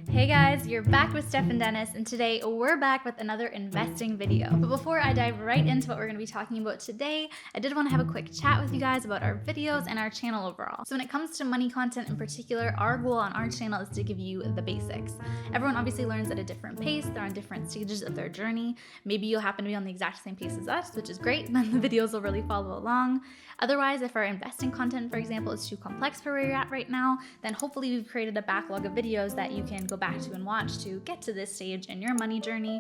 Hey guys, you're back with Steph and Dennis, and today we're back with another investing video. But before I dive right into what we're going to be talking about today, I did want to have a quick chat with you guys about our videos and our channel overall. So when it comes to money content in particular, our goal on our channel is to give you the basics. Everyone obviously learns at a different pace, they're on different stages of their journey. Maybe you'll happen to be on the exact same pace as us, which is great, then the videos will really follow along. Otherwise, if our investing content, for example, is too complex for where you're at right now, then hopefully we've created a backlog of videos that you can go back to and watch to get to this stage in your money journey.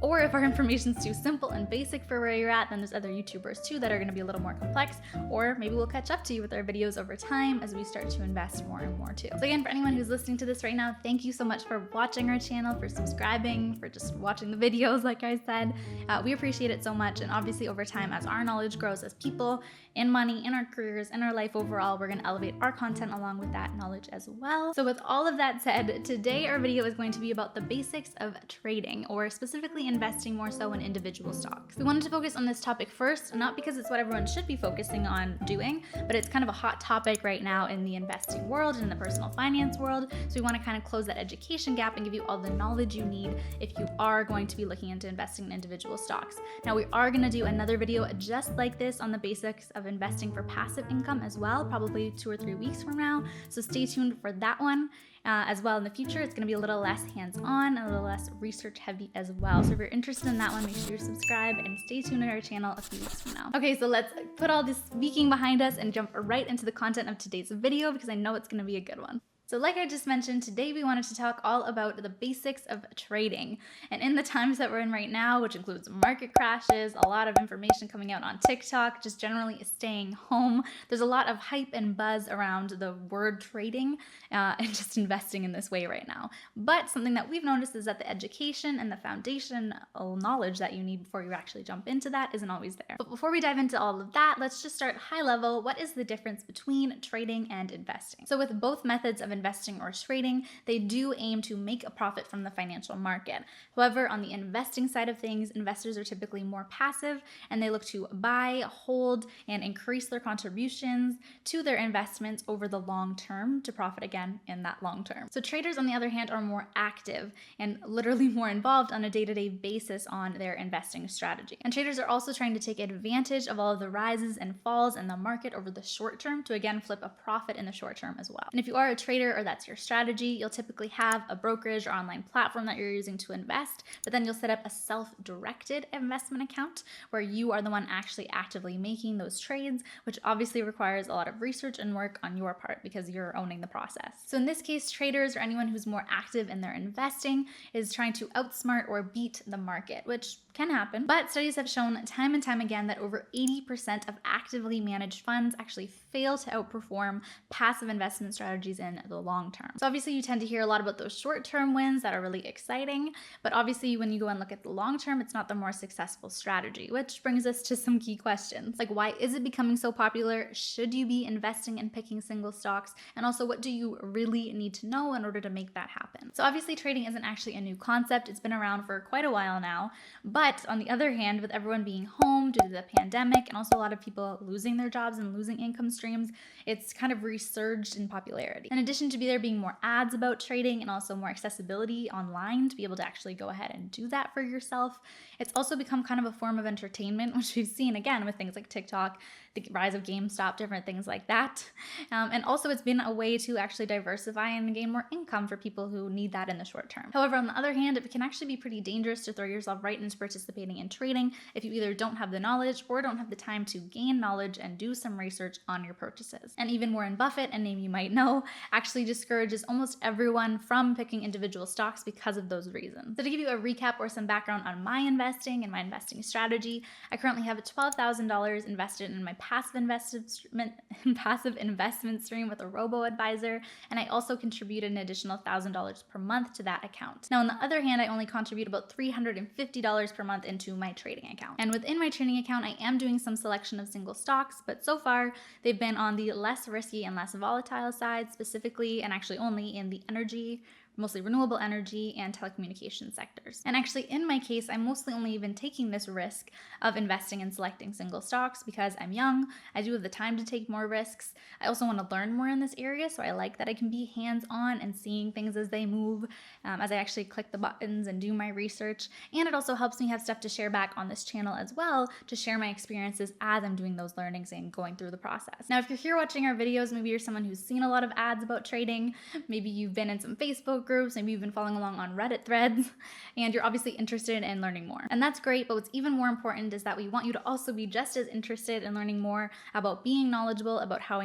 Or if our information's too simple and basic for where you're at, then there's other YouTubers too that are gonna be a little more complex, or maybe we'll catch up to you with our videos over time as we start to invest more and more too. So again, for anyone who's listening to this right now, thank you so much for watching our channel, for subscribing, for just watching the videos, like I said. We appreciate it so much, and obviously over time, as our knowledge grows as people, in money, in our careers, in our life overall, we're gonna elevate our content along with that knowledge as well. So with all of that said, today our video is going to be about the basics of trading, or specifically investing more so in individual stocks. We wanted to focus on this topic first, not because it's what everyone should be focusing on doing, but it's kind of a hot topic right now in the investing world and in the personal finance world. So we want to kind of close that education gap and give you all the knowledge you need if you are going to be looking into investing in individual stocks. Now we are going to do another video just like this on the basics of investing for passive income as well, probably 2 or 3 weeks from now. So stay tuned for that one. As well in the future. It's going to be a little less hands-on, a little less research heavy as well. So if you're interested in that one, make sure you subscribe and stay tuned to our channel a few weeks from now. Okay, so let's put all this speaking behind us and jump right into the content of today's video, because I know it's going to be a good one. So like I just mentioned, today we wanted to talk all about the basics of trading. And in the times that we're in right now, which includes market crashes, a lot of information coming out on TikTok, just generally staying home, there's a lot of hype and buzz around the word trading and just investing in this way right now. But something that we've noticed is that the education and the foundational knowledge that you need before you actually jump into that isn't always there. But before we dive into all of that, let's just start high level. What is the difference between trading and investing? So with both methods of investing or trading, they do aim to make a profit from the financial market. However, on the investing side of things, investors are typically more passive and they look to buy, hold, and increase their contributions to their investments over the long term to profit again in that long term. So traders, on the other hand, are more active and literally more involved on a day-to-day basis on their investing strategy. And traders are also trying to take advantage of all of the rises and falls in the market over the short term to again flip a profit in the short term as well. And if you are a trader or that's your strategy, you'll typically have a brokerage or online platform that you're using to invest, but then you'll set up a self-directed investment account where you are the one actually actively making those trades, which obviously requires a lot of research and work on your part because you're owning the process. So in this case, traders or anyone who's more active in their investing is trying to outsmart or beat the market, which can happen. But studies have shown time and time again that over 80% of actively managed funds actually fail to outperform passive investment strategies in the long term. So obviously you tend to hear a lot about those short-term wins that are really exciting, but obviously when you go and look at the long term, it's not the more successful strategy, which brings us to some key questions. Like, why is it becoming so popular? Should you be investing and picking single stocks? And also, what do you really need to know in order to make that happen? So obviously trading isn't actually a new concept. It's been around for quite a while now. But on the other hand, with everyone being home due to the pandemic and also a lot of people losing their jobs and losing income streams, it's kind of resurged in popularity. In addition to there being more ads about trading and also more accessibility online to be able to actually go ahead and do that for yourself, it's also become kind of a form of entertainment, which we've seen again with things like TikTok, the rise of GameStop, different things like that. And also it's been a way to actually diversify and gain more income for people who need that in the short term. However, on the other hand, it can actually be pretty dangerous to throw yourself right into participating in trading if you either don't have the knowledge or don't have the time to gain knowledge and do some research on your purchases. And even Warren Buffett, a name you might know, actually discourages almost everyone from picking individual stocks because of those reasons. So to give you a recap or some background on my investing and my investing strategy, I currently have $12,000 invested in my passive investment stream with a robo-advisor, and I also contribute an additional $1,000 per month to that account. Now, on the other hand, I only contribute about $350 per month into my trading account. And within my trading account, I am doing some selection of single stocks, but so far they've been on the less risky and less volatile side, specifically and actually only in the energy, mostly renewable energy and telecommunication sectors. And actually, in my case, I'm mostly only even taking this risk of investing and selecting single stocks because I'm young, I do have the time to take more risks. I also want to learn more in this area, so I like that I can be hands-on and seeing things as they move, as I actually click the buttons and do my research. And it also helps me have stuff to share back on this channel as well, to share my experiences as I'm doing those learnings and going through the process. Now, if you're here watching our videos, maybe you're someone who's seen a lot of ads about trading, maybe you've been in some Facebook groups, maybe you've been following along on Reddit threads, and you're obviously interested in learning more. And that's great, but what's even more important is that we want you to also be just as interested in learning more about being knowledgeable, about how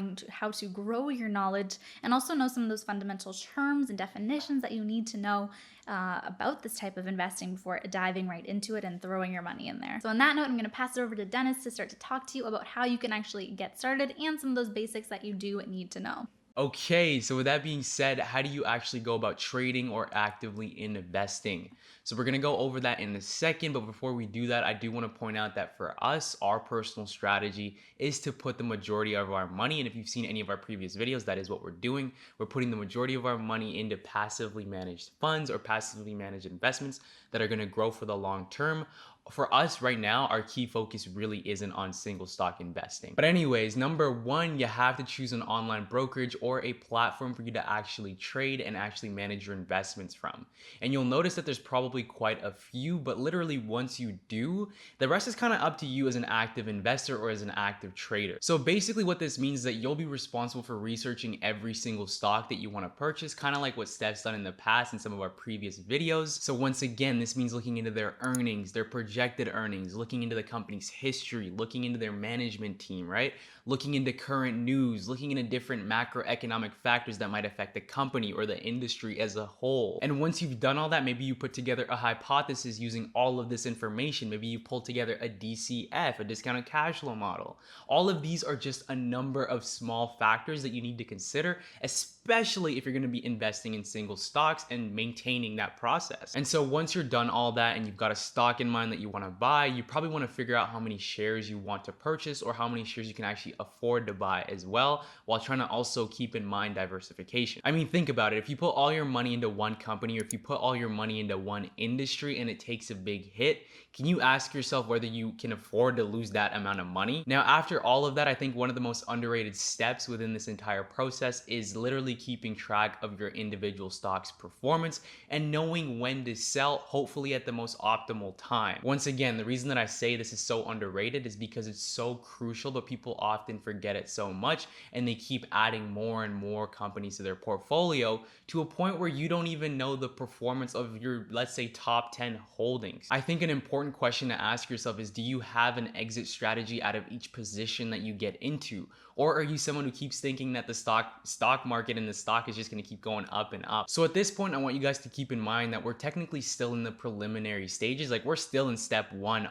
to grow your knowledge, and also know some of those fundamental terms and definitions that you need to know about this type of investing before diving right into it and throwing your money in there. So on that note, I'm going to pass it over to Dennis to start to talk to you about how you can actually get started and some of those basics that you do need to know. Okay, so with that being said, how do you actually go about trading or actively investing? So we're going to go over that in a second, but before we do that, I do want to point out that for us, our personal strategy is to put the majority of our money, and if you've seen any of our previous videos, that is what we're doing. We're putting the majority of our money into passively managed funds or passively managed investments that are going to grow for the long term. For us right now, our key focus really isn't on single stock investing. But anyways, number one, you have to choose an online brokerage or a platform for you to actually trade and actually manage your investments from. And you'll notice that there's probably quite a few, but literally once you do, the rest is kind of up to you as an active investor or as an active trader. So basically what this means is that you'll be responsible for researching every single stock that you want to purchase, kind of like what Steph's done in the past in some of our previous videos. So once again, this means looking into their earnings, their projected earnings, looking into the company's history, looking into their management team, right? Looking into current news, looking into different macroeconomic factors that might affect the company or the industry as a whole. And once you've done all that, maybe you put together a hypothesis using all of this information. Maybe you pull together a DCF, a discounted cash flow model. All of these are just a number of small factors that you need to consider, especially if you're going to be investing in single stocks and maintaining that process. And so once you're done all that and you've got a stock in mind that you want to buy, you probably want to figure out how many shares you want to purchase or how many shares you can actually afford to buy as well, while trying to also keep in mind diversification. I mean, think about it. If you put all your money into one company, or if you put all your money into one industry and it takes a big hit, can you ask yourself whether you can afford to lose that amount of money? Now, after all of that, I think one of the most underrated steps within this entire process is literally keeping track of your individual stock's performance and knowing when to sell, hopefully at the most optimal time. Once again, the reason that I say this is so underrated is because it's so crucial, but people often forget it so much and they keep adding more and more companies to their portfolio to a point where you don't even know the performance of your, let's say, top 10 holdings. I think an important question to ask yourself is, do you have an exit strategy out of each position that you get into? Or are you someone who keeps thinking that the stock market and the stock is just going to keep going up and up? So at this point, I want you guys to keep in mind that we're technically still in the preliminary stages. Like, we're still in step one.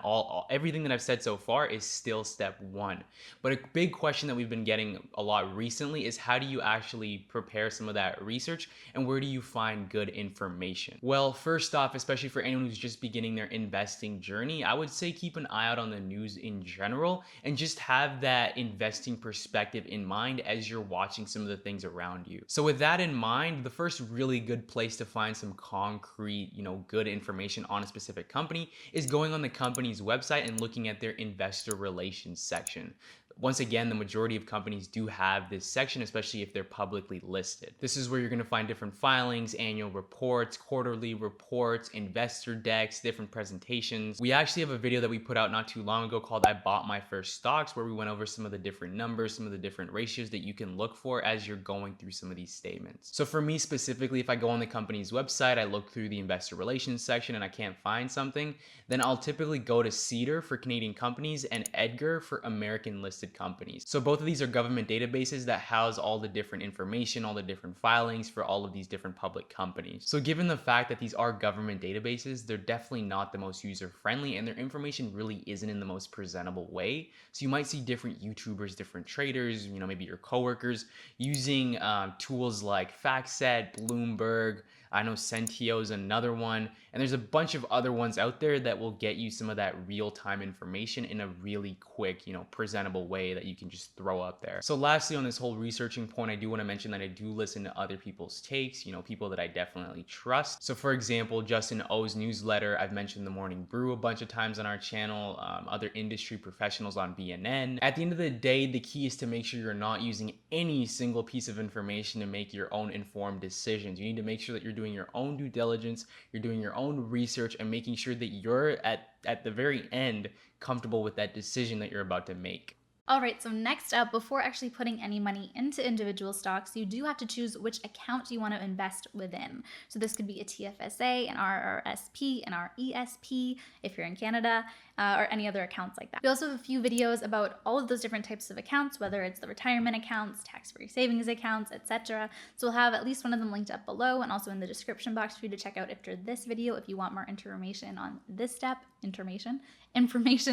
Everything that I've said so far is still step one. But a big question that we've been getting a lot recently is, how do you actually prepare some of that research and where do you find good information? Well, first off, especially for anyone who's just beginning their investing journey, I would say keep an eye out on the news in general and just have that investing perspective in mind as you're watching some of the things around you. So with that in mind, the first really good place to find some concrete, good information on a specific company is going on the company's website and looking at their investor relations section. Once again, the majority of companies do have this section, especially if they're publicly listed. This is where you're going to find different filings, annual reports, quarterly reports, investor decks, different presentations. We actually have a video that we put out not too long ago called I Bought My First Stocks, where we went over some of the different numbers, some of the different ratios that you can look for as you're going through some of these statements. So for me specifically, if I go on the company's website, I look through the investor relations section and I can't find something, then I'll typically go to Cedar for Canadian companies and Edgar for American listed companies. So both of these are government databases that house all the different information, all the different filings for all of these different public companies. So given the fact that these are government databases, they're definitely not the most user-friendly and their information really isn't in the most presentable way. So you might see different YouTubers, different traders, maybe your coworkers using tools like FactSet, Bloomberg, I know Sentio is another one, and there's a bunch of other ones out there that will get you some of that real-time information in a really quick, presentable way that you can just throw up there. So lastly, on this whole researching point, I do want to mention that I do listen to other people's takes, people that I definitely trust. So for example, Justin O's newsletter, I've mentioned The Morning Brew a bunch of times on our channel, other industry professionals on BNN. At the end of the day, the key is to make sure you're not using any single piece of information to make your own informed decisions. You need to make sure that you're doing your own due diligence, you're doing your own research, and making sure that you're at the very end comfortable with that decision that you're about to make. All right, so next up, before actually putting any money into individual stocks, you do have to choose which account you want to invest within. So this could be a TFSA, an RRSP, an RESP if you're in Canada, or any other accounts like that. We also have a few videos about all of those different types of accounts, whether it's the retirement accounts, tax-free savings accounts, etc. So we'll have at least one of them linked up below and also in the description box for you to check out after this video if you want more information on this step, information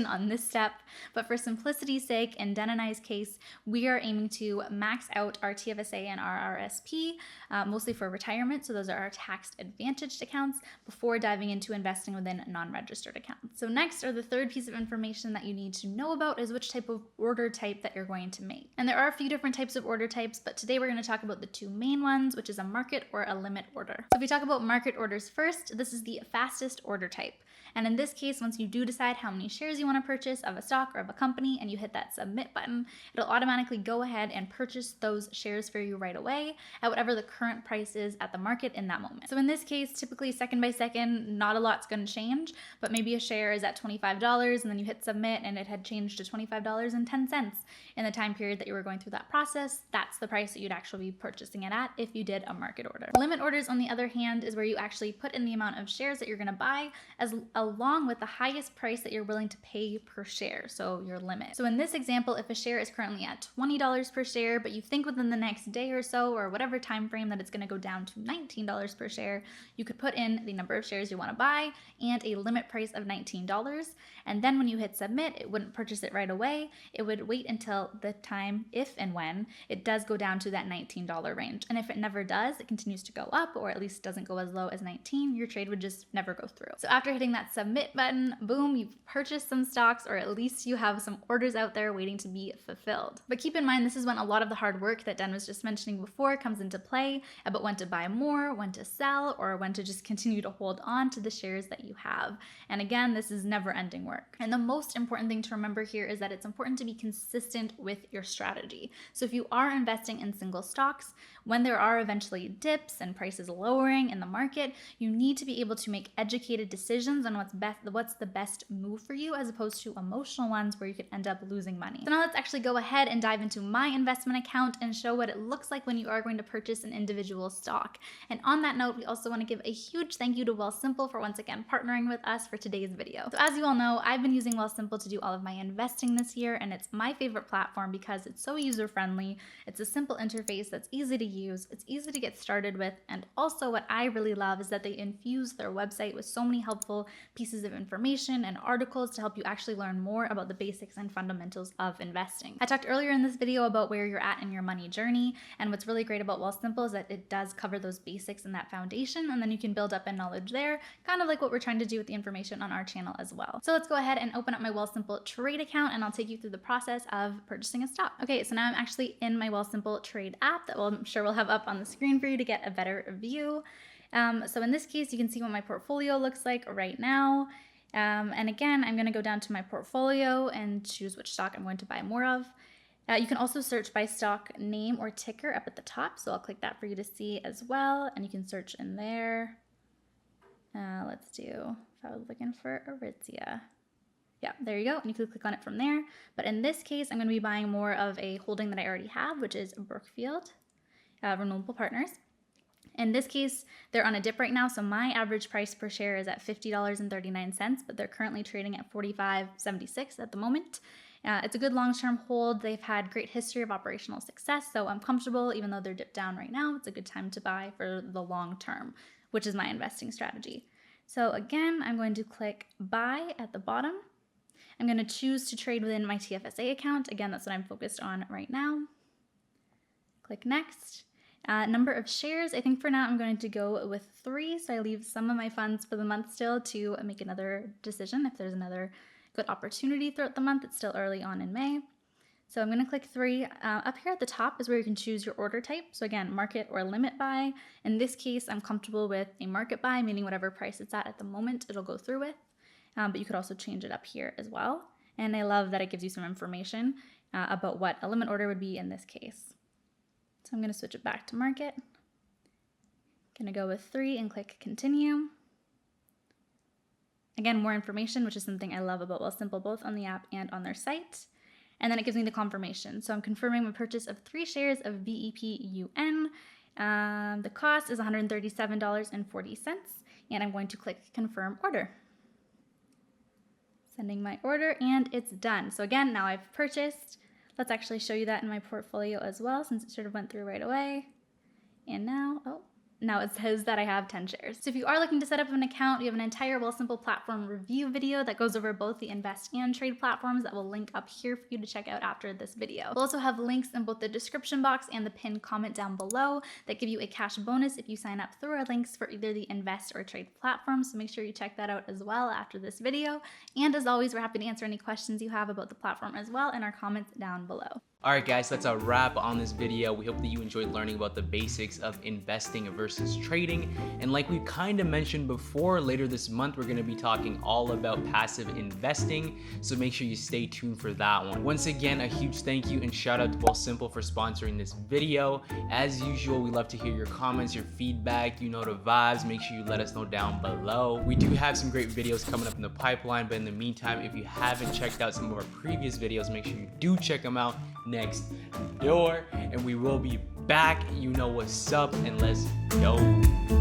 on this step. But for simplicity's sake, in Den and I's case, we are aiming to max out our TFSA and our RRSP, mostly for retirement. So those are our tax advantaged accounts before diving into investing within non-registered accounts. So next, or the third piece of information that you need to know about, is which type of order type that you're going to make. And there are a few different types of order types, but today we're going to talk about the two main ones, which is a market or a limit order. So if we talk about market orders first, this is the fastest order type. And in this case, once you do decide how many shares you want to purchase of a stock or of a company and you hit that submit button, it'll automatically go ahead and purchase those shares for you right away at whatever the current price is at the market in that moment. So in this case, typically second by second, not a lot's going to change, but maybe a share is at $25 and then you hit submit and it had changed to $25.10 in the time period that you were going through that process. That's the price that you'd actually be purchasing it at if you did a market order. Limit orders, on the other hand, is where you actually put in the amount of shares that you're going to buy along with the highest price that you're willing to pay per share, so your limit. So in this example, if a share is currently at $20 per share, but you think within the next day or so, or whatever time frame, that it's going to go down to $19 per share, you could put in the number of shares you want to buy and a limit price of $19. And then when you hit submit, it wouldn't purchase it right away. It would wait until the time, if and when it does go down to that $19 range. And if it never does, it continues to go up, or at least doesn't go as low as 19, your trade would just never go through. So after hitting that submit button, boom, you've purchased some stocks, or at least you have some orders out there waiting to be fulfilled. But keep in mind, this is when a lot of the hard work that Den was just mentioning before comes into play about when to buy more, when to sell, or when to just continue to hold on to the shares that you have. And again, this is never ending work. And the most important thing to remember here is that it's important to be consistent with your strategy. So if you are investing in single stocks, when there are eventually dips and prices lowering in the market, you need to be able to make educated decisions on what's the best move for you, as opposed to emotional ones where you could end up losing money. So now let's actually go ahead and dive into my investment account and show what it looks like when you are going to purchase an individual stock. And on that note, we also want to give a huge thank you to Wealthsimple for once again partnering with us for today's video. So as you all know, I've been using Wealthsimple to do all of my investing this year, and it's my favorite platform because it's so user-friendly. It's a simple interface that's easy to use, it's easy to get started with, and also what I really love is that they infuse their website with so many helpful pieces of information and articles to help you actually learn more about the basics and fundamentals of investing. I talked earlier in this video about where you're at in your money journey, and what's really great about Wealthsimple is that it does cover those basics and that foundation, and then you can build up in knowledge there, kind of like what we're trying to do with the information on our channel as well. So let's go ahead and open up my Wealthsimple trade account, and I'll take you through the process of purchasing a stock. Okay, so now I'm actually in my Wealthsimple trade app that I'm sure we'll have up on the screen for you to get a better view. So in this case, you can see what my portfolio looks like right now. And again, I'm going to go down to my portfolio and choose which stock I'm going to buy more of. You can also search by stock name or ticker up at the top. So I'll click that for you to see as well. And you can search in there. Let's do, if I was looking for Aritzia. Yeah, there you go. And you can click on it from there. But in this case, I'm going to be buying more of a holding that I already have, which is Brookfield Renewable Partners. In this case, they're on a dip right now, so my average price per share is at $50.39, but they're currently trading at $45.76 at the moment. It's a good long-term hold. They've had great history of operational success, so I'm comfortable. Even though they're dipped down right now, it's a good time to buy for the long term, which is my investing strategy. So again, I'm going to click buy at the bottom. I'm going to choose to trade within my TFSA account. Again, that's what I'm focused on right now. Click next. Number of shares, I think for now I'm going to go with 3. So I leave some of my funds for the month still to make another decision if there's another good opportunity throughout the month. It's still early on in May. So I'm going to click 3. Up here at the top is where you can choose your order type. So again, market or limit buy. In this case, I'm comfortable with a market buy, meaning whatever price it's at the moment, it'll go through with. But you could also change it up here as well. And I love that it gives you some information about what a limit order would be in this case. So I'm going to switch it back to market. Going to go with 3 and click continue. Again, more information, which is something I love about Wealthsimple, both on the app and on their site. And then it gives me the confirmation. So I'm confirming my purchase of 3 shares of VEPUN. The cost is $137.40. And I'm going to click confirm order. Sending my order and it's done. So again, now I've purchased. Let's actually show you that in my portfolio as well, since it sort of went through right away. And now it says that I have 10 shares. So if you are looking to set up an account, we have an entire Wealthsimple platform review video that goes over both the invest and trade platforms that will link up here for you to check out after this video. We'll also have links in both the description box and the pinned comment down below that give you a cash bonus if you sign up through our links for either the invest or trade platform. So make sure you check that out as well after this video. And as always, we're happy to answer any questions you have about the platform as well in our comments down below. Alright guys, that's a wrap on this video. We hope that you enjoyed learning about the basics of investing versus trading. And like we kind of mentioned before, later this month we're going to be talking all about passive investing. So make sure you stay tuned for that one. Once again, a huge thank you and shout out to Wealthsimple for sponsoring this video. As usual, we love to hear your comments, your feedback, you know the vibes. Make sure you let us know down below. We do have some great videos coming up in the pipeline, but in the meantime, if you haven't checked out some of our previous videos, make sure you do check them out next door, and we will be back. You know what's up, and let's go.